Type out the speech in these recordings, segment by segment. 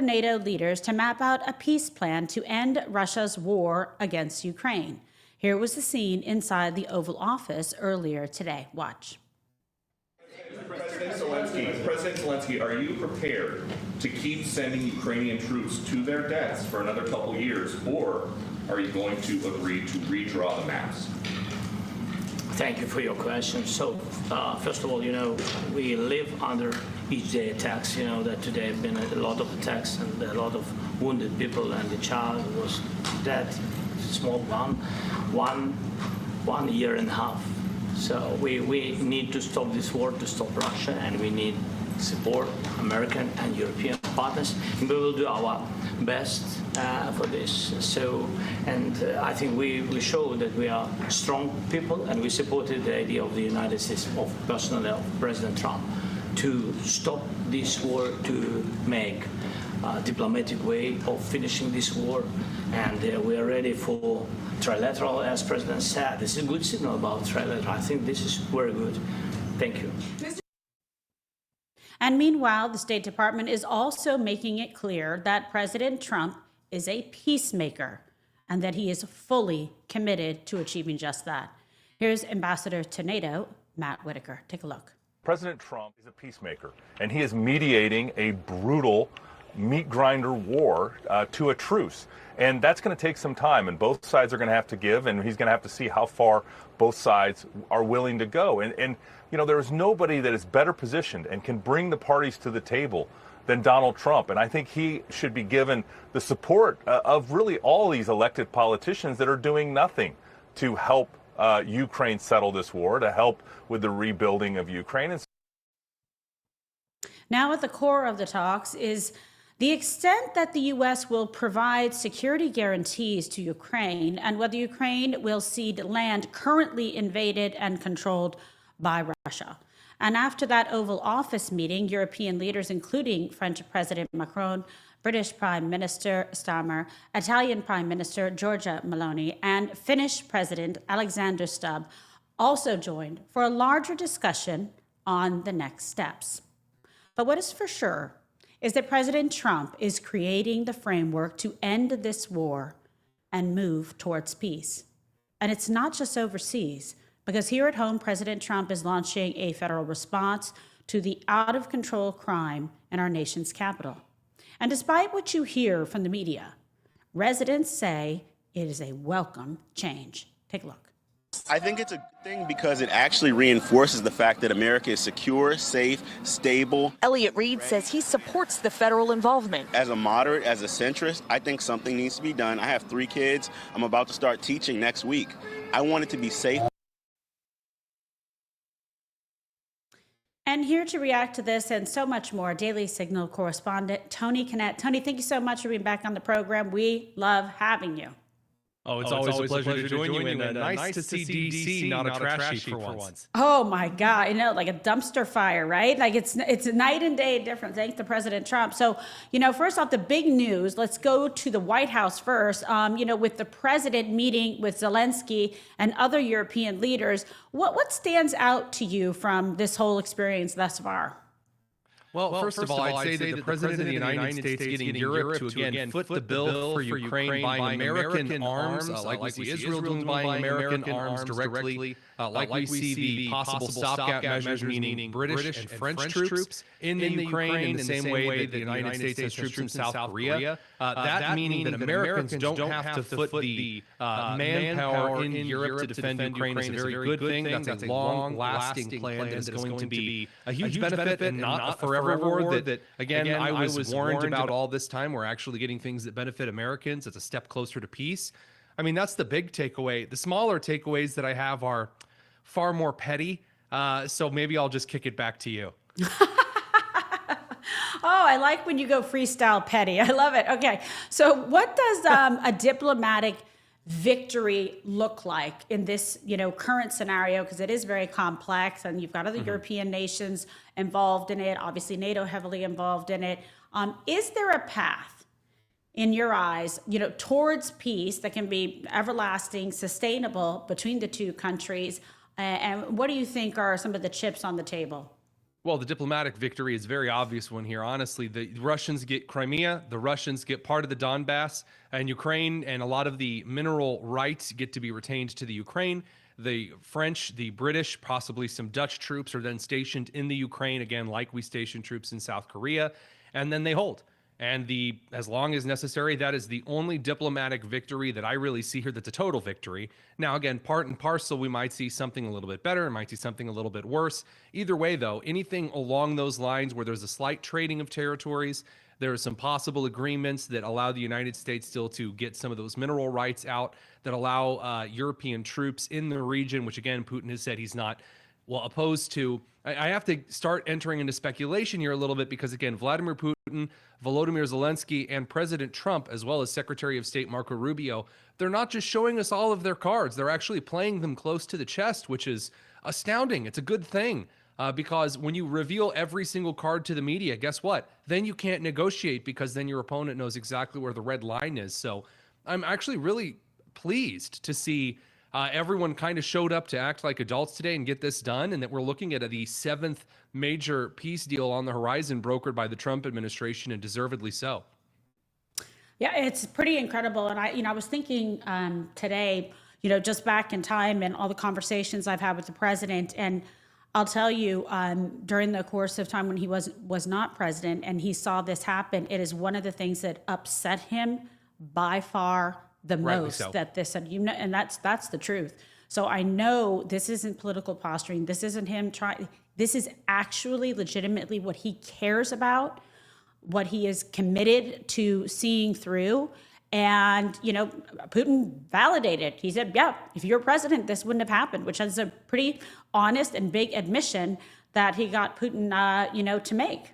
NATO leaders to map out a peace plan to end Russia's war against Ukraine. Here was the scene inside the Oval Office earlier today. Watch. President Zelensky, are you prepared to keep sending Ukrainian troops to their deaths for another couple years, or are you going to agree to redraw the maps? Thank you for your question. So, first of all, we live under each day attacks. That today have been a lot of attacks and a lot of wounded people, and the child was dead, small one year and a half. So we need to stop this war, to stop Russia, and we need support American and European partners, and we will do our best for this. I think we show that we are strong people, and we supported the idea of the United States, of personally of President Trump, to stop this war, to make a diplomatic way of finishing this war, and we are ready for trilateral, as President said. This is a good signal about trilateral. I think this is very good. Thank you. And meanwhile, the State Department is also making it clear that President Trump is a peacemaker and that he is fully committed to achieving just that. Here's Ambassador to NATO, Matt Whitaker. Take a look. President Trump is a peacemaker, and he is mediating a brutal meat grinder war to a truce. And that's going to take some time, and both sides are going to have to give, and he's going to have to see how far both sides are willing to go. And there is nobody that is better positioned and can bring the parties to the table than Donald Trump. And I think he should be given the support of really all these elected politicians that are doing nothing to help Ukraine settle this war, to help with the rebuilding of Ukraine. Now at the core of the talks is the extent that the U.S. will provide security guarantees to Ukraine and whether Ukraine will cede land currently invaded and controlled by Russia. And after that Oval Office meeting, European leaders, including French President Macron, British Prime Minister Starmer, Italian Prime Minister Giorgia Meloni, and Finnish President Alexander Stubb also joined for a larger discussion on the next steps. But what is for sure is that President Trump is creating the framework to end this war and move towards peace. And it's not just overseas, because here at home, President Trump is launching a federal response to the out-of-control crime in our nation's capital. And despite what you hear from the media, residents say it is a welcome change. Take a look. I think it's a good thing because it actually reinforces the fact that America is secure, safe, stable. Elliot Reed says he supports the federal involvement. As a moderate, as a centrist, I think something needs to be done. I have 3 kids. I'm about to start teaching next week. I want it to be safe. And here to react to this and so much more, Daily Signal correspondent Tony Kinnett. Tony, thank you so much for being back on the program. We love having you. Oh, it's always a pleasure to join you, and nice to see D.C. not a trashy for once. Oh, my God. Like a dumpster fire, right? Like it's a night and day difference, thanks to President Trump. So, first off, the big news, let's go to the White House first. With the president meeting with Zelensky and other European leaders, what stands out to you from this whole experience thus far? Well, first of all, I'd say that the President of the United States getting Europe to again foot the bill for Ukraine, buying American arms, like we see Israel doing, buying American arms directly, like we see the possible stopgap measures, meaning British and French troops in the Ukraine in the same way that the United States has troops in South Korea. That meaning that Americans don't have to foot the manpower in Europe to defend Ukraine is a very good thing. That's a long-lasting plan that is going to be a huge benefit and not a forever war that, again, I was warned about all this time. We're actually getting things that benefit Americans. It's a step closer to peace. I mean, that's the big takeaway. The smaller takeaways that I have are far more petty. So maybe I'll just kick it back to you. Oh, I like when you go freestyle petty. I love it. Okay. So what does a diplomatic victory look like in this, current scenario? Because it is very complex and you've got other European nations involved in it, obviously NATO heavily involved in it. Is there a path in your eyes, towards peace that can be everlasting, sustainable between the two countries? And what do you think are some of the chips on the table? Well, the diplomatic victory is a very obvious one here. Honestly, the Russians get Crimea, the Russians get part of the Donbass, and Ukraine and a lot of the mineral rights get to be retained to the Ukraine. The French, the British, possibly some Dutch troops are then stationed in the Ukraine, again, like we stationed troops in South Korea, and then they hold. And as long as necessary, that is the only diplomatic victory that I really see here that's a total victory. Now, again, part and parcel, we might see something a little bit better, we might see something a little bit worse. Either way, though, anything along those lines where there's a slight trading of territories, there are some possible agreements that allow the United States still to get some of those mineral rights out, that allow European troops in the region, which, again, Putin has said he's not opposed to. I have to start entering into speculation here a little bit because, again, Vladimir Putin, Volodymyr Zelensky, and President Trump, as well as Secretary of State Marco Rubio, they're not just showing us all of their cards. They're actually playing them close to the chest, which is astounding. It's a good thing because when you reveal every single card to the media, guess what? Then you can't negotiate because then your opponent knows exactly where the red line is. So I'm actually really pleased to see everyone kind of showed up to act like adults today and get this done, and that we're looking at the 7th major peace deal on the horizon brokered by the Trump administration, and deservedly so. Yeah, it's pretty incredible. And I was thinking today, just back in time and all the conversations I've had with the president, and I'll tell you, during the course of time when he was not president and he saw this happen, it is one of the things that upset him by far the most, that this, and that's the truth. So I know this isn't political posturing. This isn't him trying. This is actually legitimately what he cares about, what he is committed to seeing through. And, Putin validated. He said, yeah, if you're president, this wouldn't have happened, which is a pretty honest and big admission that he got Putin, to make.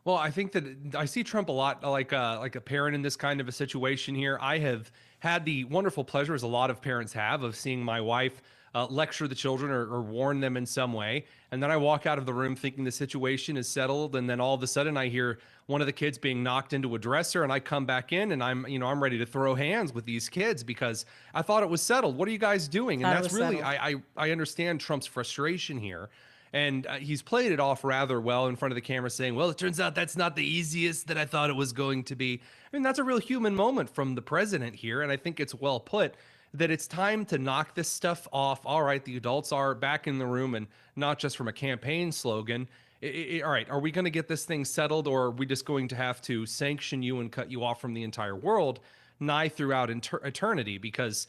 Well, I think that I see Trump a lot like a parent in this kind of a situation here. I have had the wonderful pleasure, as a lot of parents have, of seeing my wife lecture the children or warn them in some way. And then I walk out of the room thinking the situation is settled. And then all of a sudden I hear one of the kids being knocked into a dresser, and I come back in and I'm ready to throw hands with these kids because I thought it was settled. What are you guys doing? And that's really, I understand Trump's frustration here. And he's played it off rather well in front of the camera, saying, well, it turns out that's not the easiest that I thought it was going to be. I mean, that's a real human moment from the president here. And I think it's well put that it's time to knock this stuff off. All right, the adults are back in the room, and not just from a campaign slogan. All right, are we going to get this thing settled, or are we just going to have to sanction you and cut you off from the entire world nigh throughout eternity? Because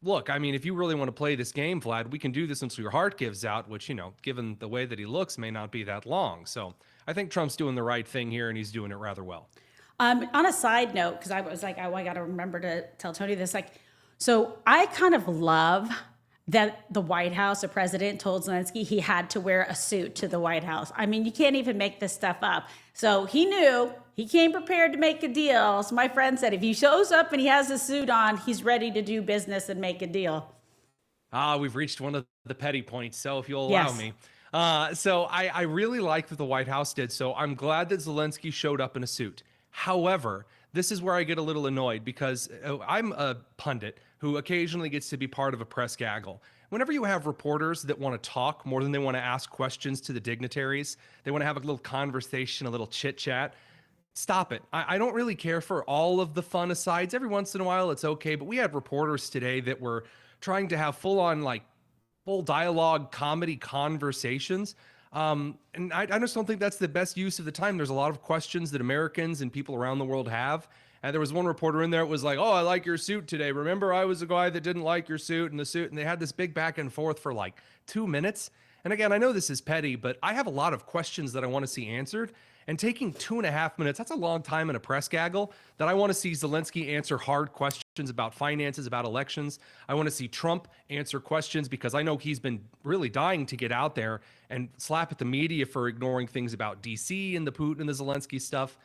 look, I mean, if you really want to play this game, Vlad, we can do this until your heart gives out, which, given the way that he looks, may not be that long. So I think Trump's doing the right thing here, and he's doing it rather well. On a side note, because I was like, I got to remember to tell Tony this, so I kind of love that the White House, the president told Zelensky he had to wear a suit to the White House. I mean, you can't even make this stuff up. So he knew, he came prepared to make a deal. So my friend said, if he shows up and he has a suit on, he's ready to do business and make a deal. We've reached one of the petty points, so if you'll allow me. So I really like what the White House did. So I'm glad that Zelensky showed up in a suit. However, this is where I get a little annoyed because I'm a pundit who occasionally gets to be part of a press gaggle. Whenever you have reporters that want to talk more than they want to ask questions to the dignitaries, they want to have a little conversation, a little chit chat, stop it. I don't really care for all of the fun asides. Every once in a while, it's okay. But we had reporters today that were trying to have full dialogue, comedy conversations. And I just don't think that's the best use of the time. There's a lot of questions that Americans and people around the world have. And there was one reporter in there that was like, oh, I like your suit today. Remember, I was a guy that didn't like your suit and the suit. And they had this big back and forth for 2 minutes. And again, I know this is petty, but I have a lot of questions that I want to see answered. And taking 2.5 minutes, that's a long time in a press gaggle that I want to see Zelensky answer hard questions about finances, about elections. I want to see Trump answer questions because I know he's been really dying to get out there and slap at the media for ignoring things about DC and the Putin and the Zelensky stuff.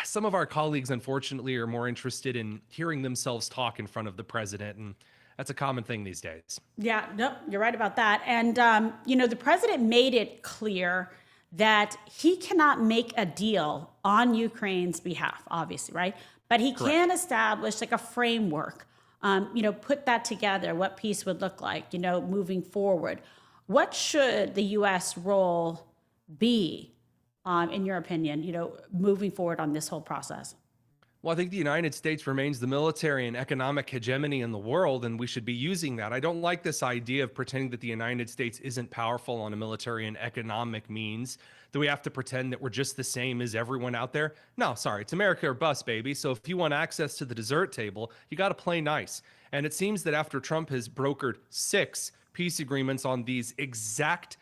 Some of our colleagues, unfortunately, are more interested in hearing themselves talk in front of the president, and that's a common thing these days. Yeah, no, you're right about that. And, the president made it clear that he cannot make a deal on Ukraine's behalf, obviously, right? But he can establish a framework, put that together, what peace would look like, moving forward. What should the U.S. role be, in your opinion, moving forward on this whole process? Well, I think the United States remains the military and economic hegemony in the world, and we should be using that. I don't like this idea of pretending that the United States isn't powerful on a military and economic means, that we have to pretend that we're just the same as everyone out there. No, sorry, it's America or bust, baby. So if you want access to the dessert table, you got to play nice. And it seems that after Trump has brokered 6 peace agreements on these exact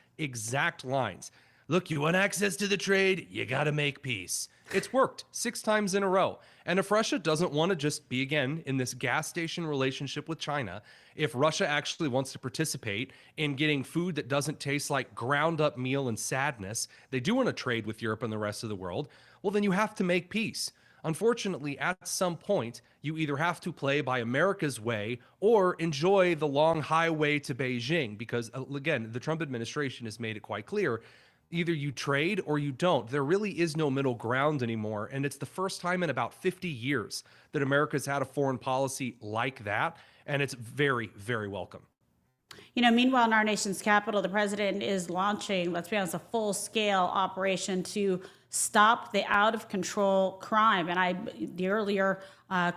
lines, look, you want access to the trade, you got to make peace. It's worked 6 times in a row. And if Russia doesn't want to just be, again, in this gas station relationship with China, if Russia actually wants to participate in getting food that doesn't taste like ground up meal and sadness, they do want to trade with Europe and the rest of the world, well, then you have to make peace. Unfortunately, at some point, you either have to play by America's way or enjoy the long highway to Beijing, because, again, the Trump administration has made it quite clear. Either you trade or you don't. There really is no middle ground anymore. And it's the first time in about 50 years that America's had a foreign policy like that. And it's very, very welcome. Meanwhile, in our nation's capital, the president is launching, let's be honest, a full-scale operation to stop the out-of-control crime. And the earlier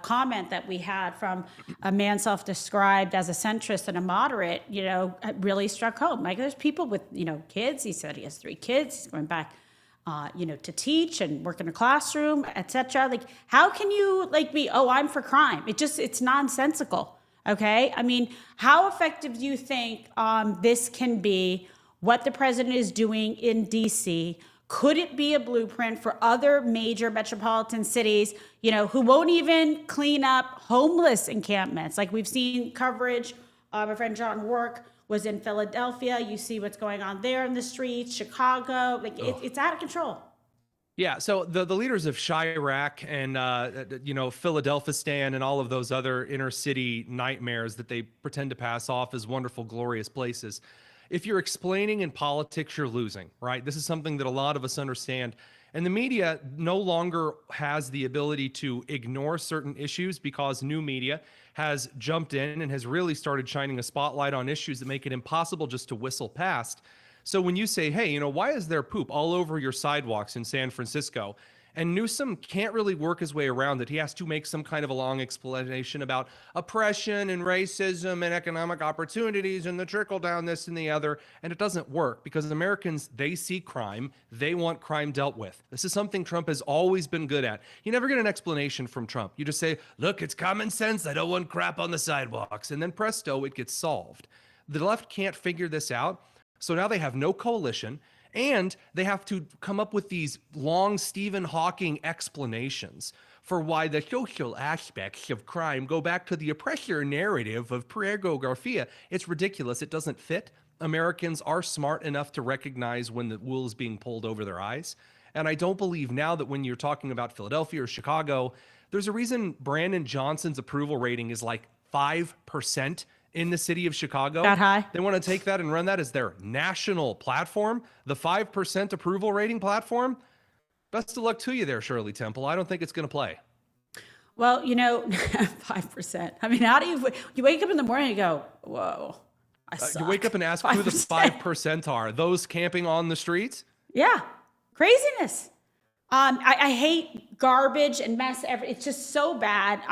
comment that we had from a man self-described as a centrist and a moderate, really struck home. Like, there's people with, kids. He said he has 3 kids. He's going back, to teach and work in a classroom, etc. Like, how can you be, I'm for crime? It's nonsensical. Okay. I mean, how effective do you think this can be? What the president is doing in DC? Could it be a blueprint for other major metropolitan cities, who won't even clean up homeless encampments? Like, we've seen coverage. My friend John Work was in Philadelphia. You see what's going on there in the streets, Chicago. It's out of control. Yeah, so the leaders of Chirac and, Philadelphistan and all of those other inner city nightmares that they pretend to pass off as wonderful, glorious places. If you're explaining in politics, you're losing, right? This is something that a lot of us understand. And the media no longer has the ability to ignore certain issues because new media has jumped in and has really started shining a spotlight on issues that make it impossible just to whistle past. So when you say, hey, why is there poop all over your sidewalks in San Francisco? And Newsom can't really work his way around it. He has to make some kind of a long explanation about oppression and racism and economic opportunities and the trickle down this and the other. And it doesn't work because Americans, they see crime. They want crime dealt with. This is something Trump has always been good at. You never get an explanation from Trump. You just say, look, it's common sense. I don't want crap on the sidewalks. And then presto, it gets solved. The left can't figure this out. So now they have no coalition. And they have to come up with these long Stephen Hawking explanations for why the social aspects of crime go back to the oppressor narrative of Priego Garcia. It's ridiculous. It doesn't fit. Americans are smart enough to recognize when the wool is being pulled over their eyes. And I don't believe now that when you're talking about Philadelphia or Chicago, there's a reason Brandon Johnson's approval rating is like 5%. In the city of Chicago. That high? They want to take that and run that as their national platform, the 5% approval rating platform. Best of luck to you there, Shirley Temple. I don't think it's going to play. Well, 5%. I mean, how do you wake up in the morning and go, whoa, I suck. You wake up and ask 5%. Who the 5% are. Those camping on the streets? Yeah. Craziness. I hate garbage and mess. It's just so bad.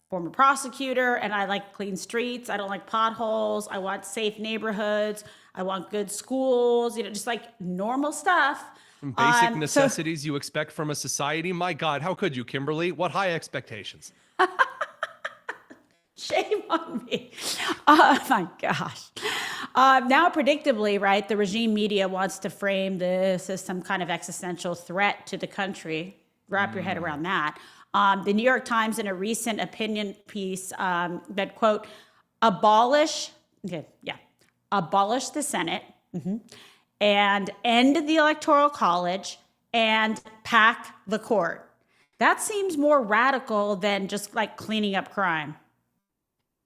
Former prosecutor, and I like clean streets. I don't like potholes. I want safe neighborhoods. I want good schools, just like normal stuff. Basic necessities you expect from a society. My God, how could you, Kimberly? What high expectations? Shame on me. Oh my gosh. Now, predictably, right, the regime media wants to frame this as some kind of existential threat to the country. Wrap your head around that. The New York Times, in a recent opinion piece that, quote, abolish the Senate and end the Electoral College and pack the court. That seems more radical than just like cleaning up crime.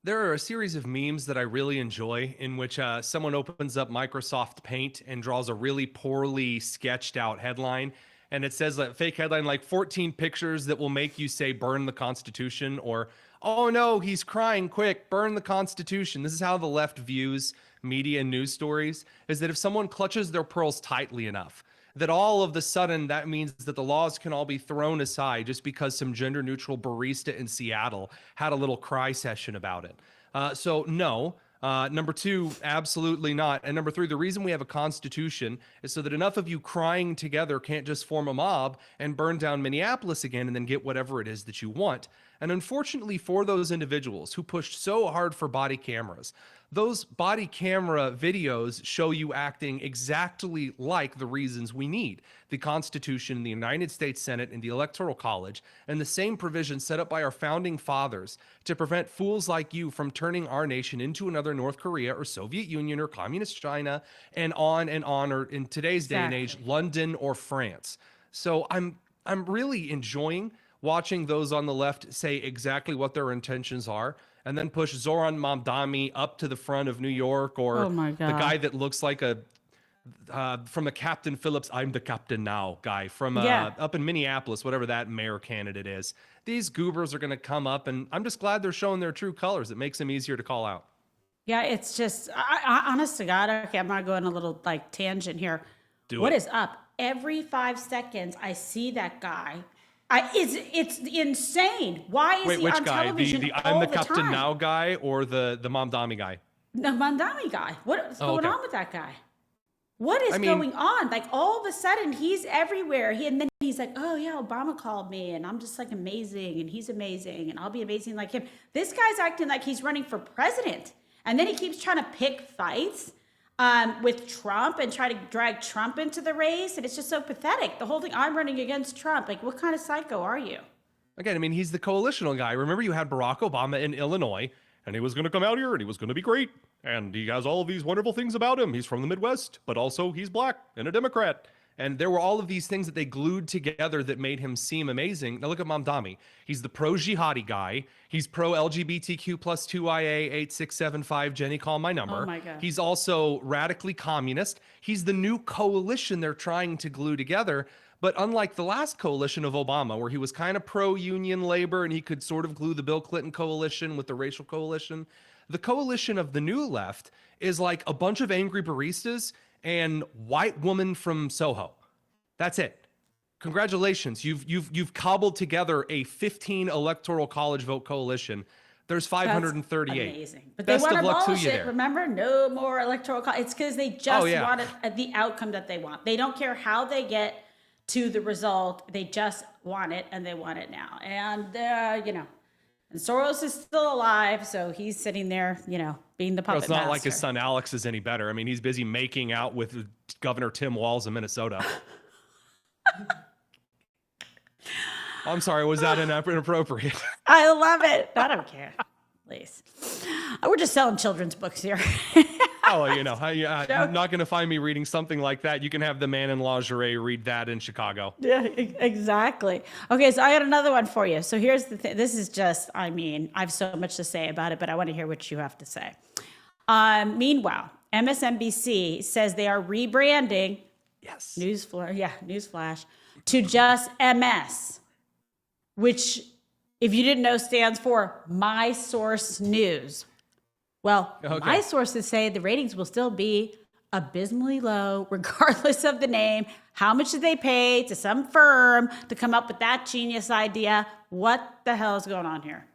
There are a series of memes that I really enjoy in which someone opens up Microsoft Paint and draws a really poorly sketched out headline. And it says a fake headline like 14 pictures that will make you say burn the Constitution, or, oh no, he's crying, quick, burn the Constitution. This is how the left views media and news stories is that if someone clutches their pearls tightly enough, that all of the sudden that means that the laws can all be thrown aside just because some gender neutral barista in Seattle had a little cry session about it. So no. Number two, absolutely not. And number three, the reason we have a constitution is so that enough of you crying together can't just form a mob and burn down Minneapolis again and then get whatever it is that you want. And unfortunately for those individuals who pushed so hard for body cameras, those body camera videos show you acting exactly like the reasons we need the Constitution, the United States Senate, and the Electoral College, and the same provisions set up by our founding fathers to prevent fools like you from turning our nation into another North Korea or Soviet Union or Communist China, and on, or in today's day and age, London or France. So I'm really enjoying watching those on the left say exactly what their intentions are, and then push Zoran Mamdani up to the front of New York, or the guy that looks like from the Captain Phillips, I'm the captain now guy from up in Minneapolis, whatever that mayor candidate is. These goobers are going to come up, and I'm just glad they're showing their true colors. It makes them easier to call out. Yeah, it's just, honest to God, okay, I'm not going a little like tangent here. What is up? Every 5 seconds, I see that guy. It's insane. Why is he on television The all I'm the the captain time? now guy, or the Mamdani guy? The Mamdani guy. What's going on with that guy? What is going on? Like all of a sudden he's everywhere. And then he's like, oh yeah, Obama called me and I'm just like amazing and he's amazing and I'll be amazing like him. This guy's acting like he's running for president. And then he keeps trying to pick fights with Trump and try to drag Trump into the race. And it's just so pathetic. The whole thing, I'm running against Trump. Like, what kind of psycho are you? Again, I mean, he's the coalitional guy. Remember, you had Barack Obama in Illinois, and he was going to come out here, and he was going to be great. And he has all of these wonderful things about him. He's from the Midwest, but also he's black and a Democrat. And there were all of these things that they glued together that made him seem amazing. Now look at Mamdani. He's the pro-jihadi guy. He's pro-LGBTQ plus 2IA 8675. Jenny, call my number. Oh my God. He's also radically communist. He's the new coalition they're trying to glue together. But unlike the last coalition of Obama, where he was kind of pro-union labor and he could sort of glue the Bill Clinton coalition with the racial coalition, the coalition of the new left is like a bunch of angry baristas and white woman from Soho. That's it. Congratulations. You've cobbled together a 15 electoral college vote coalition. There's 538. That's amazing. But Best they of want to luck to you bullshit. there. Remember, no more electoral college. It's because they just wanted the outcome that they want. They don't care how they get to the result. They just want it, and they want it now. And and Soros is still alive, so he's sitting there, being the puppet It's not master. like his son Alex is any better. I mean, he's busy making out with Governor Tim Walz of Minnesota. I'm sorry, was that inappropriate? I love it. I don't care. Please. We're just selling children's books here. Oh, you're not going to find me reading something like that. You can have the man in lingerie read that in Chicago. Yeah, exactly. Okay, so I got another one for you. So here's the thing. This is just, I have so much to say about it, but I want to hear what you have to say. Meanwhile, MSNBC says they are rebranding. Yes. Newsflash. To just MS, which, if you didn't know, stands for My Source News. Well, my sources say the ratings will still be abysmally low, regardless of the name. How much did they pay to some firm to come up with that genius idea? What the hell is going on here?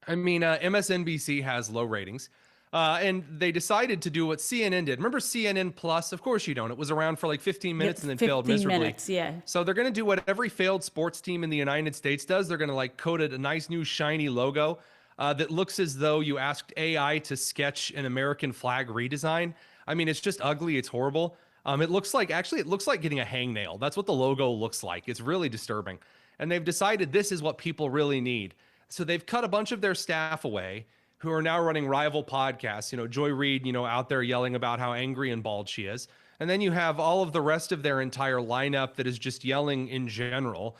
I mean, MSNBC has low ratings, and they decided to do what CNN did. Remember CNN Plus? Of course you don't. It was around for like 15 minutes and then failed miserably. 15 minutes, yeah. So they're going to do what every failed sports team in the United States does. They're going to code it a nice new shiny logo that looks as though you asked AI to sketch an American flag redesign. I mean, it's just ugly. It's horrible. It looks like getting a hangnail. That's what the logo looks like. It's really disturbing. And they've decided this is what people really need. So they've cut a bunch of their staff away who are now running rival podcasts. Joy Reid, out there yelling about how angry and bald she is. And then you have all of the rest of their entire lineup that is just yelling in general.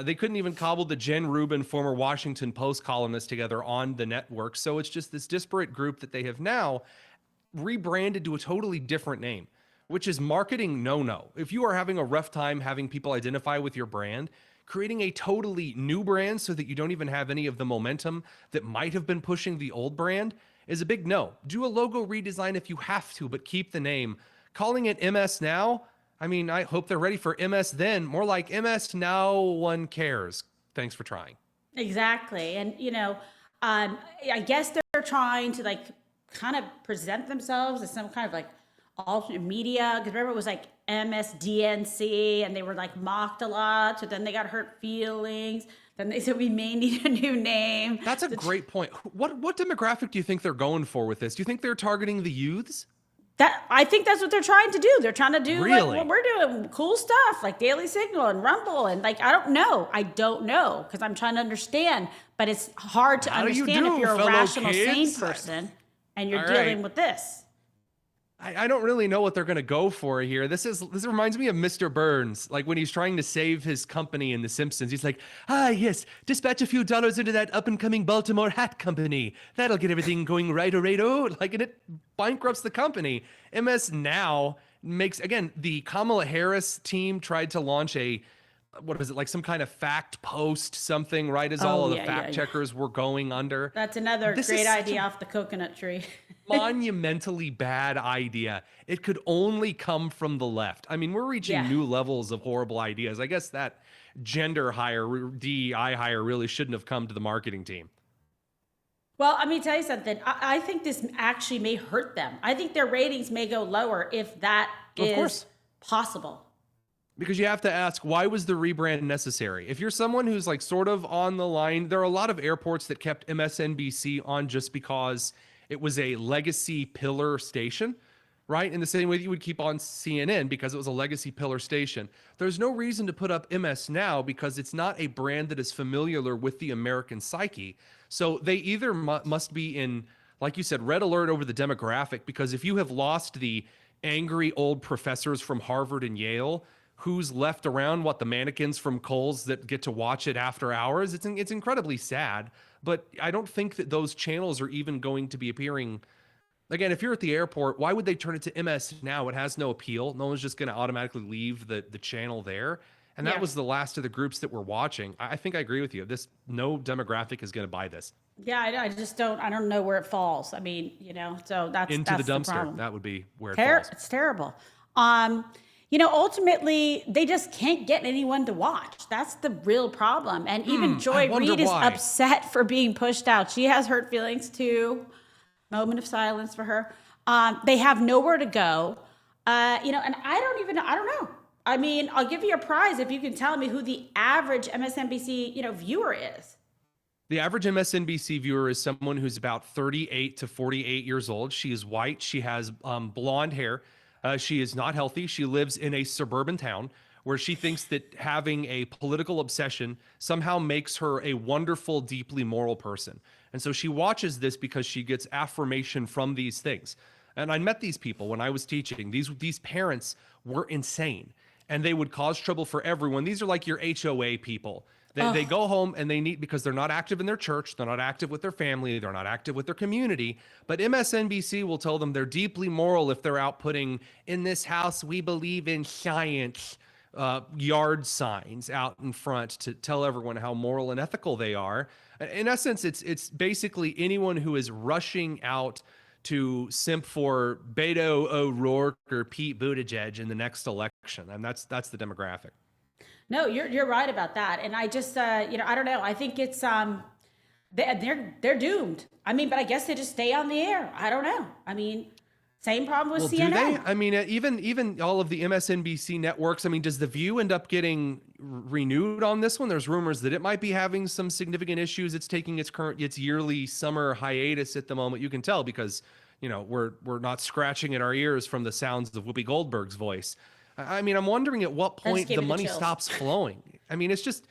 They couldn't even cobble the Jen Rubin, former Washington Post columnist, together on the network. So it's just this disparate group that they have now rebranded to a totally different name, which is marketing no-no. If you are having a rough time having people identify with your brand, creating a totally new brand so that you don't even have any of the momentum that might have been pushing the old brand is a big no. Do a logo redesign if you have to, but keep the name. Calling it MS Now, I mean, I hope they're ready for MS then. More like MS Now One Cares. Thanks for trying. Exactly. And, I guess they're trying to like kind of present themselves as some kind of like alternate media. Because remember, it was like MSDNC and they were like mocked a lot. So then they got hurt feelings. Then they said we may need a new name. That's a great point. What demographic do you think they're going for with this? Do you think they're targeting the youths? I think that's what they're trying to do. They're trying to do Really? like what we're doing, cool stuff like Daily Signal and Rumble and like I don't know because I'm trying to understand, but it's hard to understand if you're a rational, sane person and you're dealing with this. I don't really know what they're going to go for here. This reminds me of Mr. Burns, like when he's trying to save his company in The Simpsons. He's like, yes, dispatch a few dollars into that up-and-coming Baltimore hat company. That'll get everything going right-o-right-o. Like, and it bankrupts the company. MS Now makes, again, the Kamala Harris team tried to launch like some kind of fact post something, right as all of the fact checkers were going under. That's another great idea off the coconut tree. Monumentally bad idea. It could only come from the left. I mean, we're reaching new levels of horrible ideas. I guess that gender hire, DEI hire really shouldn't have come to the marketing team. Well, I mean, tell you something. I think this actually may hurt them. I think their ratings may go lower if that is possible. Because you have to ask, why was the rebrand necessary? If you're someone who's like sort of on the line, there are a lot of airports that kept MSNBC on just because it was a legacy pillar station, right? In the same way that you would keep on CNN because it was a legacy pillar station. There's no reason to put up MS Now because it's not a brand that is familiar with the American psyche. So they either must be in, like you said, red alert over the demographic, because if you have lost the angry old professors from Harvard and Yale, who's left around, the mannequins from Kohl's that get to watch it after hours, it's incredibly sad. But I don't think that those channels are even going to be appearing. Again, if you're at the airport, why would they turn it to MS Now? It has no appeal. No one's just going to automatically leave the channel there. And that was the last of the groups that we're watching. I think I agree with you. No demographic is going to buy this. Yeah, I just don't. I don't know where it falls. I mean, so that's into that's the dumpster. problem. That would be where it falls. It's terrible. Ultimately, they just can't get anyone to watch. That's the real problem. And even Joy Reid is upset for being pushed out. She has hurt feelings too. Moment of silence for her. They have nowhere to go. And I don't know. I mean, I'll give you a prize if you can tell me who the average MSNBC, viewer is. The average MSNBC viewer is someone who's about 38 to 48 years old. She is white. She has blonde hair. She is not healthy. She lives in a suburban town where she thinks that having a political obsession somehow makes her a wonderful, deeply moral person. And so she watches this because she gets affirmation from these things. And I met these people when I was teaching. These parents were insane, and they would cause trouble for everyone. These are like your HOA people. They go home and they need, because they're not active in their church, they're not active with their family, they're not active with their community. But MSNBC will tell them they're deeply moral if they're out putting, in this house, we believe in science, yard signs out in front to tell everyone how moral and ethical they are. In essence, it's basically anyone who is rushing out to simp for Beto O'Rourke or Pete Buttigieg in the next election. And that's the demographic. No, you're right about that. And I just, I don't know. I think it's, they're doomed. I mean, but I guess they just stay on the air. I don't know. I mean, same problem with CNN. Do they? I mean, even all of the MSNBC networks, I mean, does The View end up getting renewed on this one? There's rumors that it might be having some significant issues. It's taking its yearly summer hiatus at the moment. You can tell because, we're not scratching at our ears from the sounds of Whoopi Goldberg's voice. I mean, I'm wondering at what point the money stops flowing. I mean, it's just,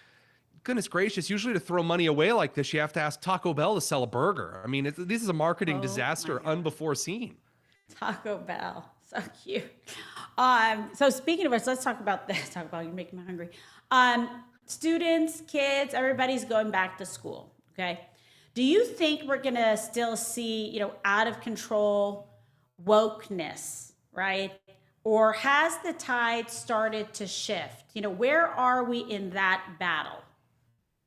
goodness gracious, usually to throw money away like this, you have to ask Taco Bell to sell a burger. I mean, this is a marketing disaster unforeseen. Taco Bell, so cute. So speaking of which, let's talk about this. Talk about, you're making me hungry. Students, kids, everybody's going back to school, okay? Do you think we're going to still see, out of control wokeness, right? Or has the tide started to shift? Where are we in that battle?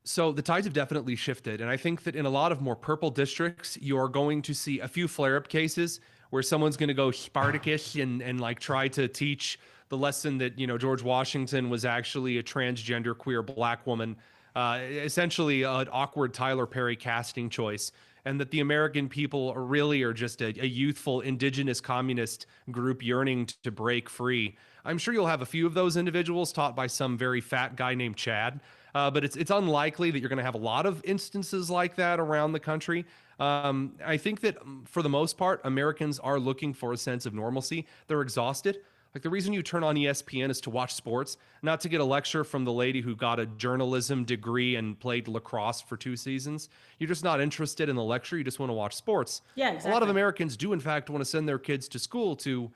So the tides have definitely shifted. And I think that in a lot of more purple districts, you are going to see a few flare-up cases where someone's going to go Spartacus and like try to teach the lesson that, George Washington was actually a transgender queer black woman, essentially an awkward Tyler Perry casting choice, and that the American people are just a youthful indigenous communist group yearning to break free. I'm sure you'll have a few of those individuals taught by some very fat guy named Chad. But it's unlikely that you're going to have a lot of instances like that around the country. I think that for the most part, Americans are looking for a sense of normalcy. They're exhausted. Like the reason you turn on ESPN is to watch sports, not to get a lecture from the lady who got a journalism degree and played lacrosse for 2 seasons. You're just not interested in the lecture. You just want to watch sports. Yeah, exactly. A lot of Americans do, in fact, want to send their kids to school to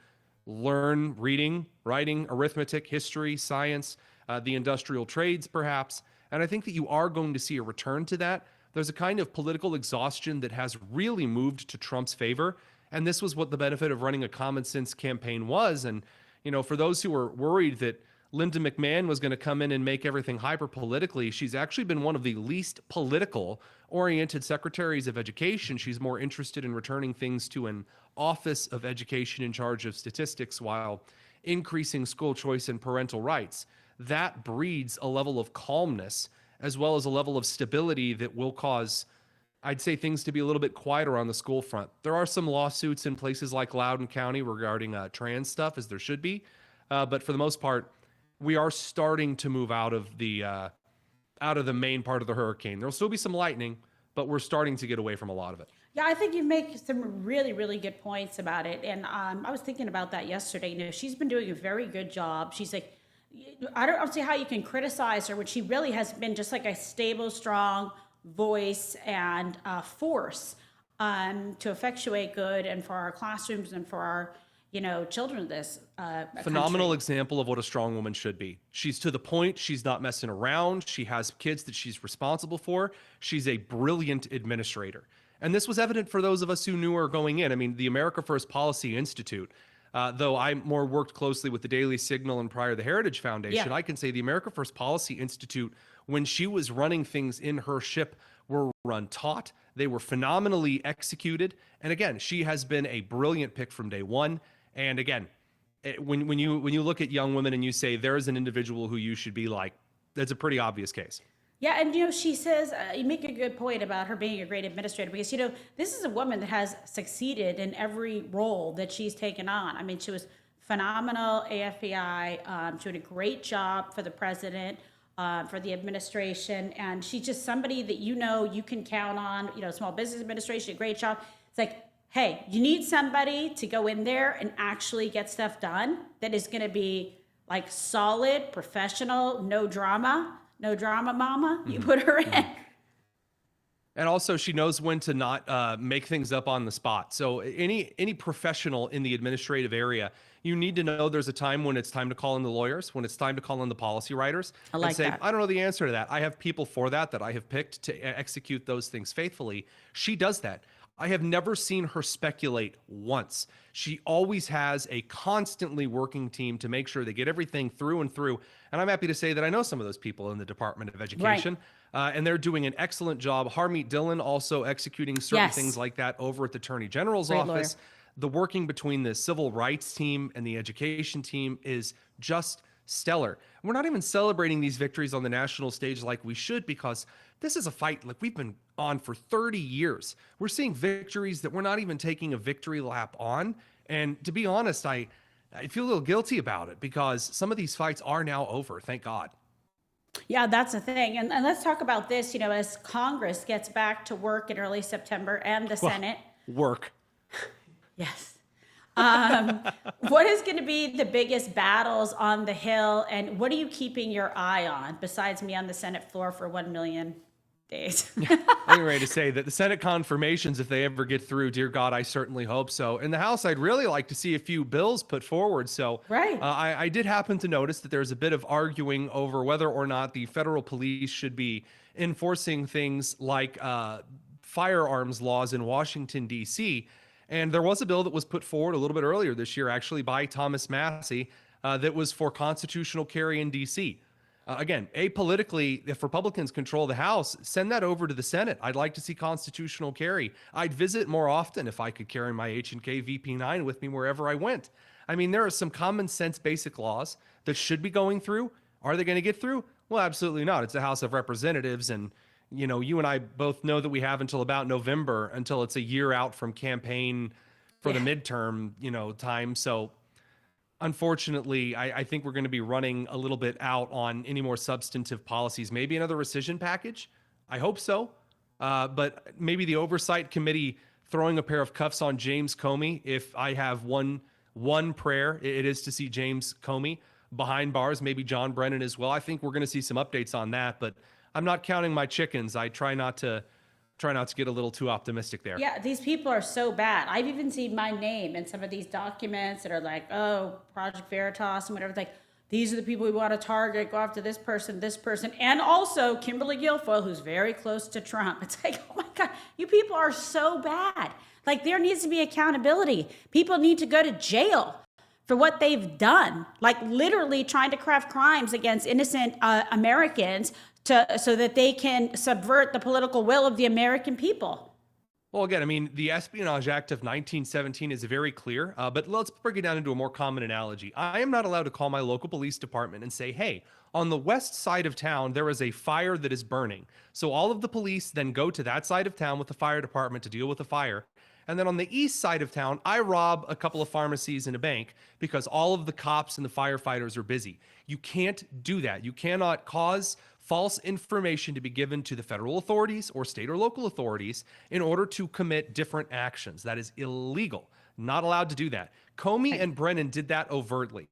learn reading, writing, arithmetic, history, science, the industrial trades, perhaps. And I think that you are going to see a return to that. There's a kind of political exhaustion that has really moved to Trump's favor. And this was what the benefit of running a common sense campaign was. And, for those who were worried that Linda McMahon was going to come in and make everything hyper politically, she's actually been one of the least political oriented secretaries of education. She's more interested in returning things to an office of education in charge of statistics while increasing school choice and parental rights. That breeds a level of calmness as well as a level of stability that will cause, I'd say, things to be a little bit quieter on the school front. There are some lawsuits in places like Loudoun County regarding trans stuff, as there should be. But for the most part, we are starting to move out of the main part of the hurricane. There'll still be some lightning, but we're starting to get away from a lot of it. Yeah, I think you make some really, really good points about it. And I was thinking about that yesterday. She's been doing a very good job. She's like, I don't see how you can criticize her when she really has been just like a stable, strong voice and force to effectuate good and for our classrooms and for our, children of this Phenomenal country. example of what a strong woman should be. She's to the point. She's not messing around. She has kids that she's responsible for. She's a brilliant administrator. And this was evident for those of us who knew her going in. I mean, the America First Policy Institute, though I more worked closely with the Daily Signal and prior the Heritage Foundation, I can say the America First Policy Institute, when she was running things in her ship, were run taut. They were phenomenally executed. And again, she has been a brilliant pick from day one. And again, when you look at young women and you say there is an individual who you should be like, that's a pretty obvious case. Yeah, and she says, you make a good point about her being a great administrator because, this is a woman that has succeeded in every role that she's taken on. I mean, she was phenomenal AFBI, she did a great job for the president, for the administration, and she's just somebody that you can count on, Small Business Administration, great job. It's like, hey, you need somebody to go in there and actually get stuff done that is going to be like solid, professional, no drama mama. You put her in. And also she knows when to not make things up on the spot. So any professional in the administrative area, you need to know there's a time when it's time to call in the lawyers, when it's time to call in the policy writers. I like and say, that. I don't know the answer to that. I have people for that I have picked to execute those things faithfully. She does that. I have never seen her speculate once. She always has a constantly working team to make sure they get everything through and through. And I'm happy to say that I know some of those people in the Department of Education, and they're doing an excellent job. Harmeet Dillon also executing certain things like that over at the Attorney General's office. Lawyer. The working between the civil rights team and the education team is just stellar. We're not even celebrating these victories on the national stage like we should, because this is a fight like we've been on for 30 years. We're seeing victories that we're not even taking a victory lap on. And to be honest, I feel a little guilty about it because some of these fights are now over, thank God. Yeah, that's the thing. And let's talk about this, as Congress gets back to work in early September and the Senate. Work. Yes. What is going to be the biggest battles on the Hill, and what are you keeping your eye on besides me on the Senate floor for 1 million days? I'm ready to say that the Senate confirmations, if they ever get through, dear God, I certainly hope so. In the House, I'd really like to see a few bills put forward. So I did happen to notice that there's a bit of arguing over whether or not the federal police should be enforcing things like firearms laws in Washington, D.C., and there was a bill that was put forward a little bit earlier this year, actually, by Thomas Massey, that was for constitutional carry in D.C. Again, apolitically, if Republicans control the House, send that over to the Senate. I'd like to see constitutional carry. I'd visit more often if I could carry my H&K VP9 with me wherever I went. I mean, there are some common sense basic laws that should be going through. Are they going to get through? Well, absolutely not. It's the House of Representatives. And, you know, you and I both know that we have until about November, until it's a year out from campaign for the midterm, you know, time. So unfortunately, I think we're going to be running a little bit out on any more substantive policies. Maybe another rescission package. I hope so. But maybe the oversight committee throwing a pair of cuffs on James Comey. If I have one prayer, it is to see James Comey behind bars, maybe John Brennan as well. I think we're going to see some updates on that, but I'm not counting my chickens. I try not to get a little too optimistic there. Yeah, these people are so bad. I've even seen my name in some of these documents that are like, oh, Project Veritas and whatever. It's like, these are the people we want to target, go after this person, and also Kimberly Guilfoyle, who's very close to Trump. It's like, oh my God, you people are so bad. Like, there needs to be accountability. People need to go to jail for what they've done, like literally trying to craft crimes against innocent Americans so that they can subvert the political will of the American people. Well, again, I mean, the Espionage Act of 1917 is very clear, but let's break it down into a more common analogy. I am not allowed to call my local police department and say, hey, on the west side of town, there is a fire that is burning. So all of the police then go to that side of town with the fire department to deal with the fire. And then on the east side of town, I rob a couple of pharmacies and a bank because all of the cops and the firefighters are busy. You can't do that. You cannot cause false information to be given to the federal authorities or state or local authorities in order to commit different actions. That is illegal. Not allowed to do that. Comey and Brennan did that overtly.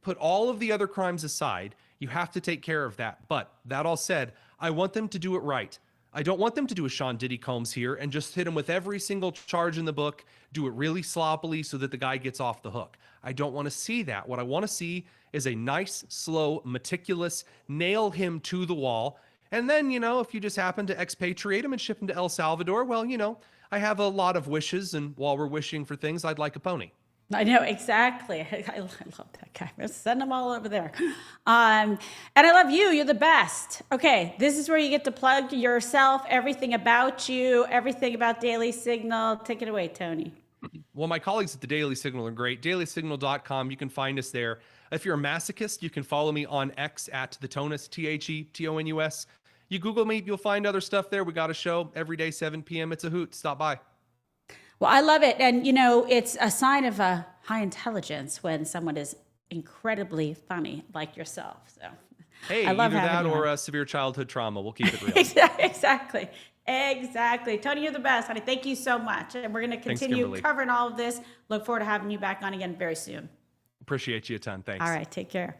Put all of the other crimes aside, you have to take care of that. But that all said, I want them to do it right. I don't want them to do a Sean Diddy Combs here and just hit him with every single charge in the book, do it really sloppily so that the guy gets off the hook. I don't want to see that. What I want to see is a nice, slow, meticulous, nail him to the wall. And then, you know, if you just happen to expatriate him and ship him to El Salvador, well, you know, I have a lot of wishes. And while we're wishing for things, I'd like a pony. I know, exactly. I love that guy. Let's send them all over there. And I love you. You're the best. Okay, this is where you get to plug yourself, everything about you, everything about Daily Signal. Take it away, Tony. Well, my colleagues at the Daily Signal are great. DailySignal.com. You can find us there. If you're a masochist, you can follow me on X at the Tonus, TheTonus. You Google me, you'll find other stuff there. We got a show every day, 7 p.m. It's a hoot. Stop by. Well, I love it. And, you know, it's a sign of a high intelligence when someone is incredibly funny like yourself. So, hey, I love either that or a severe childhood trauma. We'll keep it real. Exactly. Tony, you're the best, honey. Thank you so much. And we're going to continue covering all of this. Look forward to having you back on again very soon. Appreciate you a ton. Thanks. All right. Take care.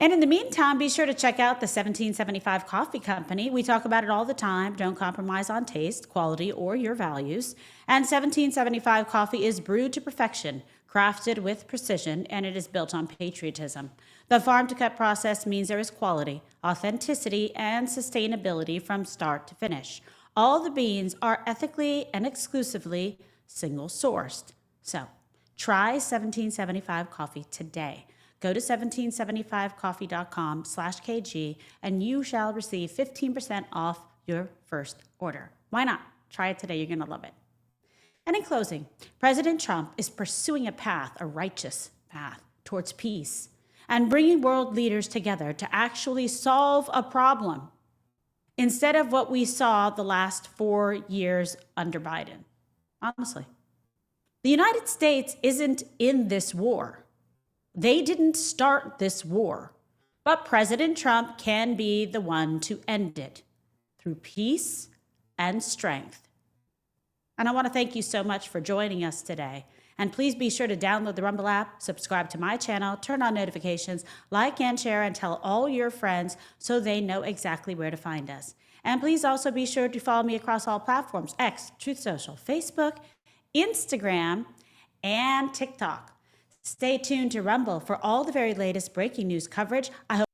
And in the meantime, be sure to check out the 1775 Coffee Company. We talk about it all the time. Don't compromise on taste, quality, or your values. And 1775 coffee is brewed to perfection, crafted with precision, and it is built on patriotism. The farm-to-cut process means there is quality, authenticity, and sustainability from start to finish. All the beans are ethically and exclusively single-sourced. So, try 1775 coffee today. Go to 1775coffee.com/KG and you shall receive 15% off your first order. Why not? Try it today. You're going to love it. And in closing, President Trump is pursuing a righteous path towards peace and bringing world leaders together to actually solve a problem instead of what we saw the last 4 years under Biden. Honestly, the United States isn't in this war. They didn't start this war, but President Trump can be the one to end it through peace and strength. And I want to thank you so much for joining us today. And please be sure to download the Rumble app, subscribe to my channel, turn on notifications, like and share, and tell all your friends so they know exactly where to find us. And please also be sure to follow me across all platforms: X, Truth Social, Facebook, Instagram, and TikTok. Stay tuned to Rumble for all the very latest breaking news coverage. I hope